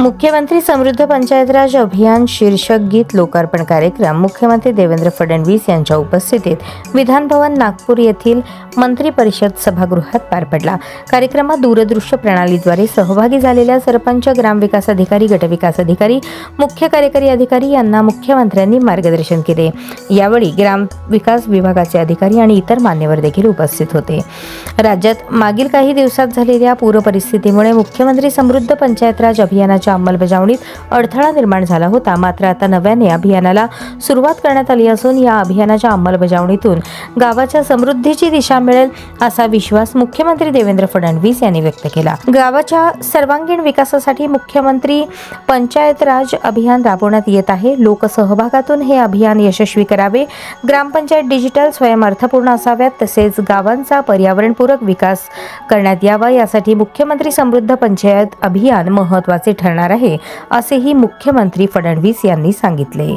मुख्यमंत्री समृद्ध पंचायत राज अभियान शीर्षक गीत लोकार्पण कार्यक्रम मुख्यमंत्री देवेंद्र फडणवीस यांच्या उपस्थितीत विधान भवन नागपूर येथील मंत्री परिषद सभागृहात पार पडला। कार्यक्रमात दूरदृश्य प्रणालीद्वारे सहभागी झालेल्या सरपंच, ग्रामविकास अधिकारी, गटविकास अधिकारी, मुख्य कार्यकारी अधिकारी यांना मुख्यमंत्र्यांनी मार्गदर्शन केले। यावेळी ग्रामविकास विभागाचे अधिकारी आणि इतर मान्यवर देखील उपस्थित होते। राज्यात मागील काही दिवसात झालेल्या पूर परिस्थितीमुळे मुख्यमंत्री समृद्ध पंचायत राज अभियानाच्या अंमलबजावणीत अडथळा निर्माण झाला होता। मात्र आता नव्याने अभियानाला सुरुवात करण्यात आली असून या अभियानाच्या अंमलबजावणीतून गावाच्या समृद्धीची दिशा मिळेल असा विश्वास मुख्यमंत्री देवेंद्र फडणवीस यांनी व्यक्त केला। गावाच्या सर्वांगीण विकासासाठी मुख्यमंत्री पंचायत राज अभियान राबवण्यात येत आहे। लोकसहभागातून हे अभियान यशस्वी करावे, ग्रामपंचायत डिजिटल स्वयंअर्थपूर्ण असाव्यात, तसेच गावांचा पर्यावरणपूरक विकास करण्यात यावा, यासाठी मुख्यमंत्री समृद्ध पंचायत अभियान महत्त्वाचे ठरणार आहे, असेही मुख्यमंत्री फडणवीस यांनी सांगितले।